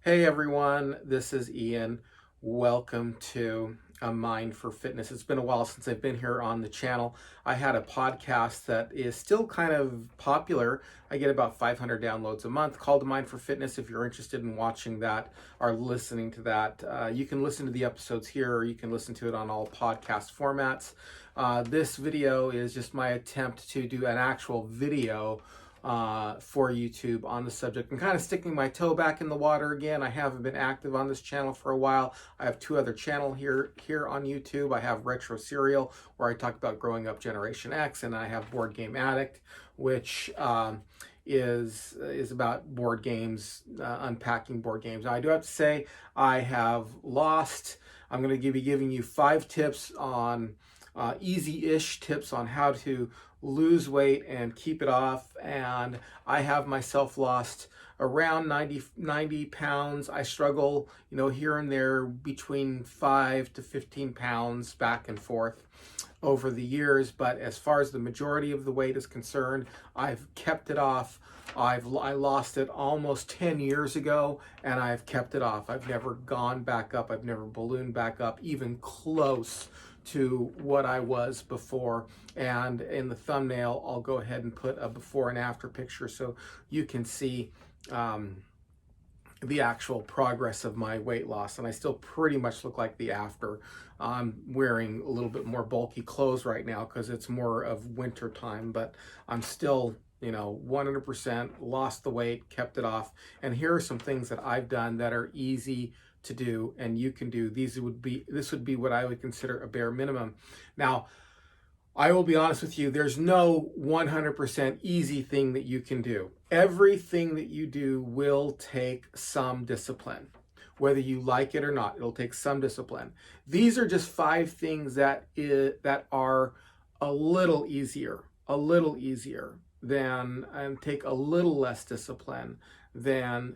Hey everyone, this is Ian. Welcome to A Mind for Fitness. It's been a while since I've been here on the channel. I had a podcast that is still kind of popular. I get about 500 downloads a month called A Mind for Fitness. If you're interested in watching that or listening to that, you can listen to the episodes here or you can listen to it on all podcast formats. This video is just my attempt to do an actual video for YouTube on the subject. I'm kind of sticking my toe back in the water again. I haven't been active on this channel for a while. I have two other channels here on YouTube. I have Retro Serial, where I talk about growing up Generation X, and I have Board Game Addict, which is about board games, unpacking board games. Now, I do have to say I have lost. I'm going to be giving you 5 tips on easy-ish tips on how to lose weight and keep it off. And I have myself lost around 90 pounds. I struggle, here and there between 5 to 15 pounds back and forth over the years. But as far as the majority of the weight is concerned, I've kept it off. I lost it almost 10 years ago, and I've kept it off. I've never gone back up. I've never ballooned back up, even close to what I was before. And in the thumbnail, I'll go ahead and put a before and after picture so you can see the actual progress of my weight loss. And I still pretty much look like the after. I'm wearing a little bit more bulky clothes right now because it's more of winter time, but I'm still 100% lost the weight, kept it off. And here are some things that I've done that are easy to do and you can do. This would be what I would consider a bare minimum. Now, I will be honest with you, there's no 100% easy thing that you can do. Everything that you do will take some discipline. Whether you like it or not, it'll take some discipline. These are just 5 things that are a little easier than, and take a little less discipline than,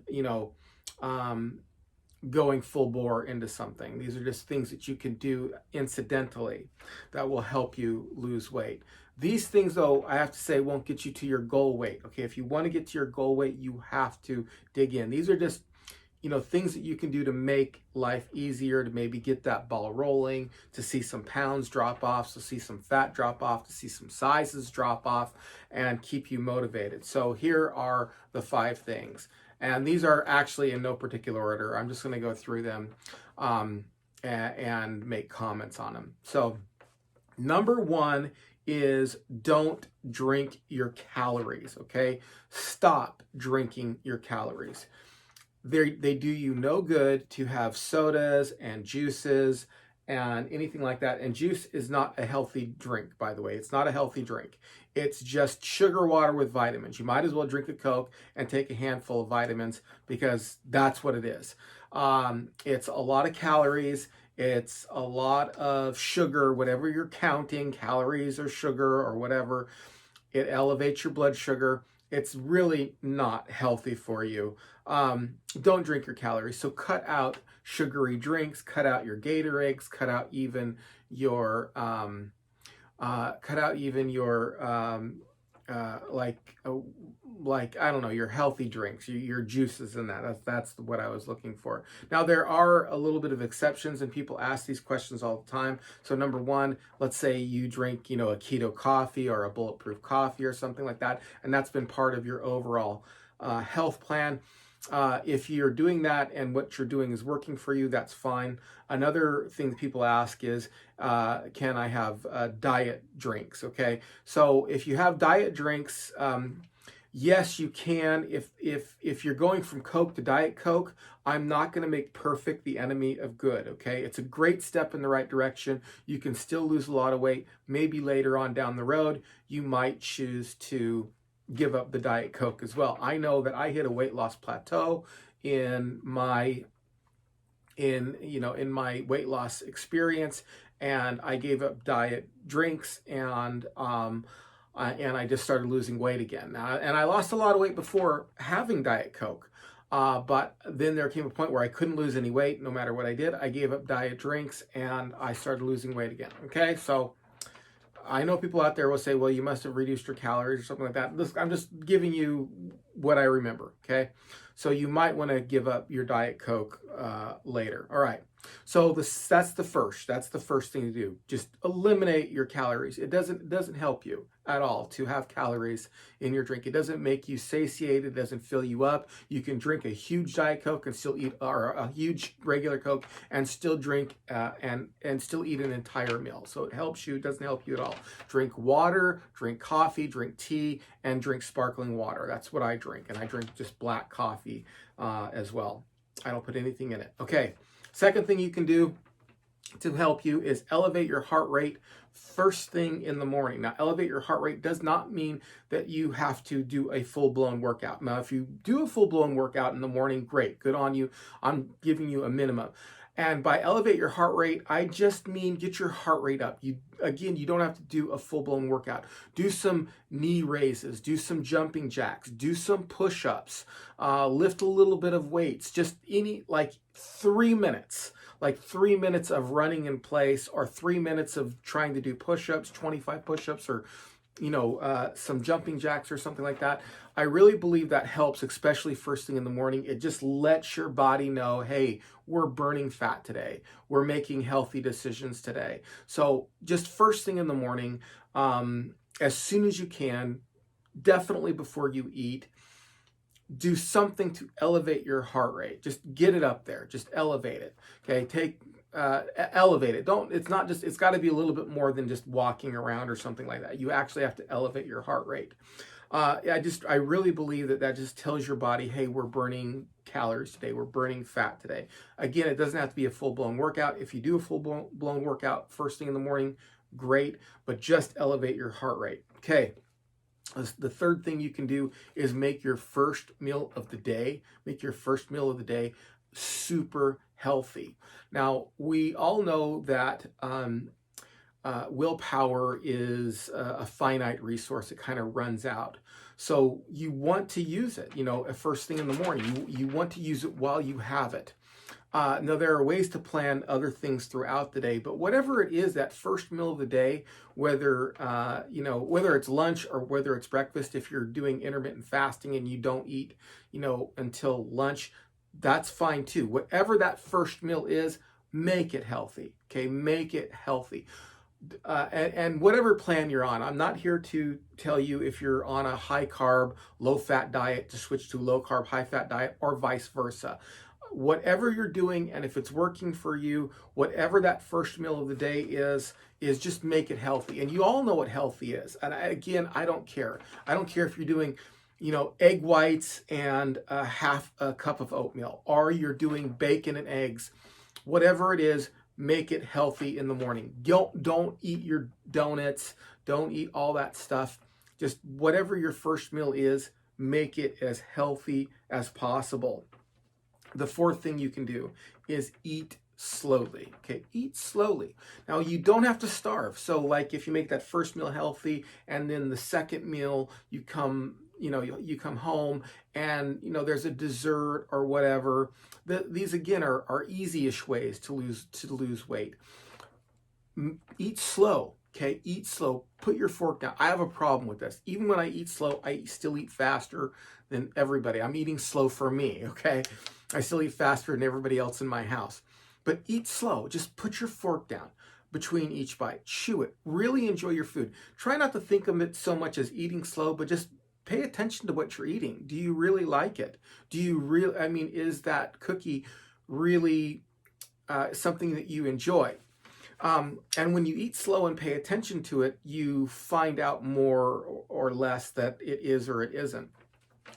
going full bore into something. These are just things that you can do incidentally that will help you lose weight. These things, though, I have to say, won't get you to your goal weight. Okay, if you want to get to your goal weight, you have to dig in. These are just things that you can do to make life easier, to maybe get that ball rolling, to see some pounds drop off, to see some fat drop off, to see some sizes drop off, and keep you motivated. So here are the 5 things. And these are actually in no particular order. I'm just going to go through them and make comments on them. So number 1 is don't drink your calories, okay? Stop drinking your calories. They do you no good to have sodas and juices and anything like that. And juice is not a healthy drink, by the way. It's not a healthy drink. It's just sugar water with vitamins. You might as well drink a Coke and take a handful of vitamins because that's what it is. It's a lot of calories. It's a lot of sugar, whatever you're counting, calories or sugar or whatever. It elevates your blood sugar. It's really not healthy for you. Don't drink your calories. So cut out sugary drinks, cut out your Gatorades, cut out even your like I don't know, your healthy drinks, your juices and that's what I was looking for. Now there are a little bit of exceptions and people ask these questions all the time. So number 1, let's say you drink, a keto coffee or a bulletproof coffee or something like that, and that's been part of your overall health plan. If you're doing that and what you're doing is working for you, that's fine. Another thing that people ask is, can I have diet drinks? Okay, so if you have diet drinks, yes, you can. If you're going from Coke to Diet Coke, I'm not going to make perfect the enemy of good, okay? It's a great step in the right direction. You can still lose a lot of weight. Maybe later on down the road, you might choose to give up the Diet Coke as well. I know that I hit a weight loss plateau in my weight loss experience, and I gave up diet drinks and I just started losing weight again. And I lost a lot of weight before having Diet Coke. But then there came a point where I couldn't lose any weight no matter what I did. I gave up diet drinks and I started losing weight again. Okay, so I know people out there will say, well, you must have reduced your calories or something like that. I'm just giving you what I remember, okay? So you might want to give up your Diet Coke later. All right. So that's the first. That's the first thing to do. Just eliminate your calories. It doesn't help you at all to have calories in your drink. It doesn't make you satiated. It doesn't fill you up. You can drink a huge Diet Coke and still eat, or a huge regular Coke and still drink and still eat an entire meal. So it helps you. It doesn't help you at all. Drink water, drink coffee, drink tea, and drink sparkling water. That's what I drink, and I drink just black coffee as well. I don't put anything in it. Okay. Second thing you can do to help you is elevate your heart rate first thing in the morning. Now, elevate your heart rate does not mean that you have to do a full-blown workout. Now, if you do a full-blown workout in the morning, great, good on you. I'm giving you a minimum. And by elevate your heart rate, I just mean get your heart rate up. You don't have to do a full-blown workout. Do some knee raises, do some jumping jacks, do some push-ups, lift a little bit of weights, just like 3 minutes. Like 3 minutes of running in place, or 3 minutes of trying to do push-ups, 25 push-ups, or some jumping jacks or something like that. I really believe that helps, especially first thing in the morning. It just lets your body know, hey, we're burning fat today. We're making healthy decisions today. So just first thing in the morning, as soon as you can, definitely before you eat, do something to elevate your heart rate. Just get it up there. Just elevate it. Okay, elevate it. It's got to be a little bit more than just walking around or something like that. You actually have to elevate your heart rate. I really believe that just tells your body, hey, we're burning calories today. We're burning fat today. Again, it doesn't have to be a full-blown workout. If you do a full-blown workout first thing in the morning, great, but just elevate your heart rate. Okay. The third thing you can do is make your first meal of the day super healthy. Now, we all know that willpower is a finite resource. It kind of runs out. So you want to use it, first thing in the morning. You want to use it while you have it. Now, there are ways to plan other things throughout the day, but whatever it is, that first meal of the day, whether it's lunch or whether it's breakfast, if you're doing intermittent fasting and you don't eat, until lunch, that's fine too. Whatever that first meal is, make it healthy. Okay, make it healthy. And whatever plan you're on, I'm not here to tell you if you're on a high carb, low fat diet to switch to low carb, high fat diet, or vice versa. Whatever you're doing, and if it's working for you, whatever that first meal of the day is just make it healthy. And you all know what healthy is. And I don't care. I don't care if you're doing, egg whites and half a cup of oatmeal, or you're doing bacon and eggs. Whatever it is, make it healthy in the morning. Don't eat your donuts. Don't eat all that stuff. Just whatever your first meal is, make it as healthy as possible. The fourth thing you can do is eat slowly. Okay, eat slowly. Now, you don't have to starve. So like if you make that first meal healthy and then the second meal you come home and there's a dessert or whatever. These again are easy-ish ways to lose weight. Eat slow. Okay, eat slow. Put your fork down. I have a problem with this. Even when I eat slow, I still eat faster than everybody. I'm eating slow for me, okay? I still eat faster than everybody else in my house. But eat slow. Just put your fork down between each bite. Chew it. Really enjoy your food. Try not to think of it so much as eating slow, but just pay attention to what you're eating. Do you really like it? Is that cookie really something that you enjoy? And when you eat slow and pay attention to it, you find out more or less that it is or it isn't.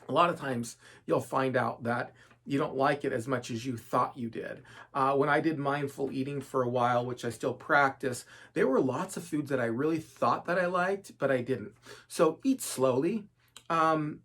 A lot of times you'll find out that you don't like it as much as you thought you did. When I did mindful eating for a while, which I still practice, there were lots of foods that I really thought that I liked, but I didn't. So eat slowly. You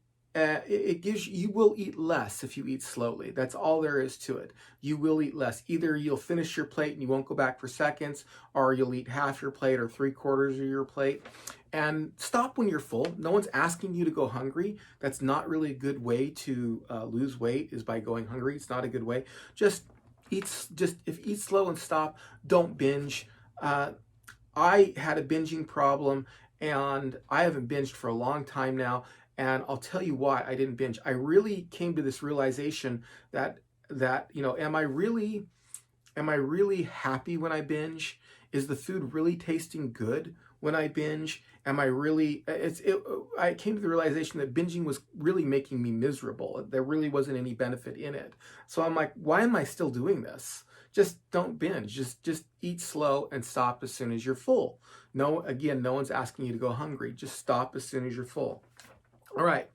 will eat less if you eat slowly. That's all there is to it. You will eat less. Either you'll finish your plate and you won't go back for seconds, or you'll eat half your plate or 3/4 of your plate. And stop when you're full. No one's asking you to go hungry. That's not really a good way to lose weight, is by going hungry. It's not a good way. Just eat slow and stop. Don't binge. I had a binging problem, and I haven't binged for a long time now. And I'll tell you why I didn't binge. I really came to this realization that am I really happy when I binge? Is the food really tasting good when I binge? Am I really, I came to the realization that binging was really making me miserable. There really wasn't any benefit in it. So I'm like, why am I still doing this? Just don't binge. Just eat slow and stop as soon as you're full. No, again, no one's asking you to go hungry. Just stop as soon as you're full. All right.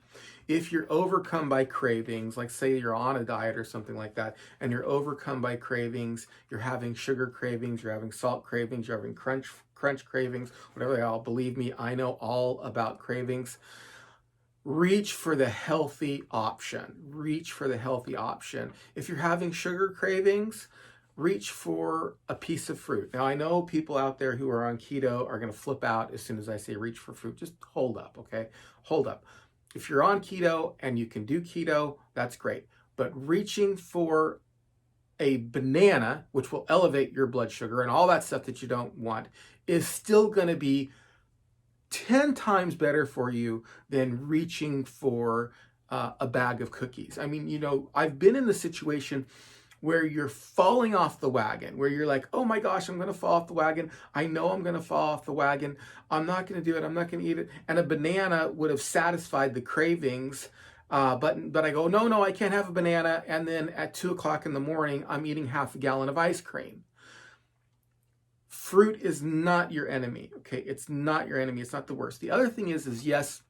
If you're overcome by cravings, like say you're on a diet or something like that, and you're overcome by cravings, you're having sugar cravings, you're having salt cravings, you're having crunch cravings, whatever they are, believe me, I know all about cravings. Reach for the healthy option. Reach for the healthy option. If you're having sugar cravings, reach for a piece of fruit. Now, I know people out there who are on keto are going to flip out as soon as I say reach for fruit. Just hold up, okay? Hold up. If you're on keto and you can do keto, that's great. But reaching for a banana, which will elevate your blood sugar and all that stuff that you don't want, is still going to be 10 times better for you than reaching for a bag of cookies. I mean, I've been in the situation where you're falling off the wagon, where you're like, oh my gosh, I'm going to fall off the wagon. I know I'm going to fall off the wagon. I'm not going to do it. I'm not going to eat it. And a banana would have satisfied the cravings. But I go, no, I can't have a banana. And then at 2 o'clock in the morning, I'm eating half a gallon of ice cream. Fruit is not your enemy. Okay. It's not your enemy. It's not the worst. The other thing is yes,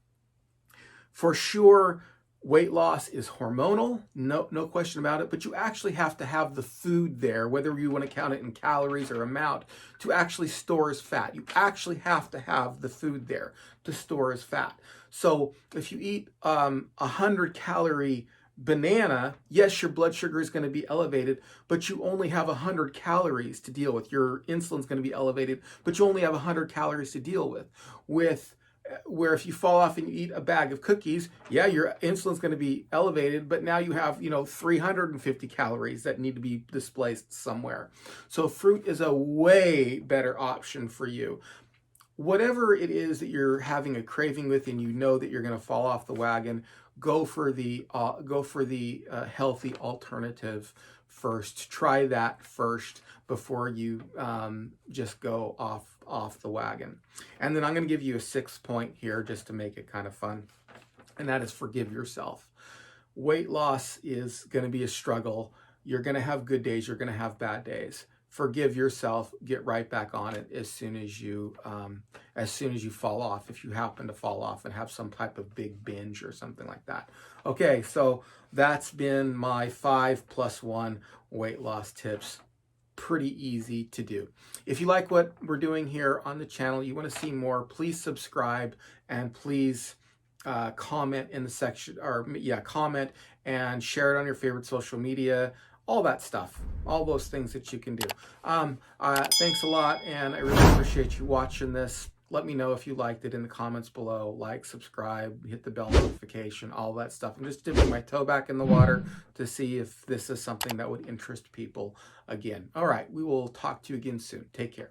for sure, weight loss is hormonal, no question about it, but you actually have to have the food there, whether you want to count it in calories or amount, to actually store as fat. You actually have to have the food there to store as fat. So if you eat 100-calorie banana, yes, your blood sugar is going to be elevated, but you only have 100 calories to deal with. Your insulin is going to be elevated, but you only have 100 calories to deal with. Where if you fall off and you eat a bag of cookies, yeah, your insulin's going to be elevated, but now you have, 350 calories that need to be displaced somewhere. So fruit is a way better option for you. Whatever it is that you're having a craving with and you know that you're going to fall off the wagon, go for the healthy alternative first. Try that first before you just go off the wagon. And then I'm going to give you a 6th point here just to make it kind of fun, and that is forgive yourself. Weight loss is going to be a struggle. You're going to have good days, you're going to have bad days. Forgive yourself, get right back on it as soon as you fall off, if you happen to fall off and have some type of big binge or something like that. Okay, so that's been my 5+1 weight loss tips. Pretty easy to do. If you like what we're doing here on the channel, you want to see more, please subscribe and please comment in the section, comment and share it on your favorite social media, all that stuff, all those things that you can do. Thanks a lot, and I really appreciate you watching this. Let me know if you liked it in the comments below. Like, subscribe, hit the bell notification, all that stuff. I'm just dipping my toe back in the water to see if this is something that would interest people again. All right, we will talk to you again soon. Take care.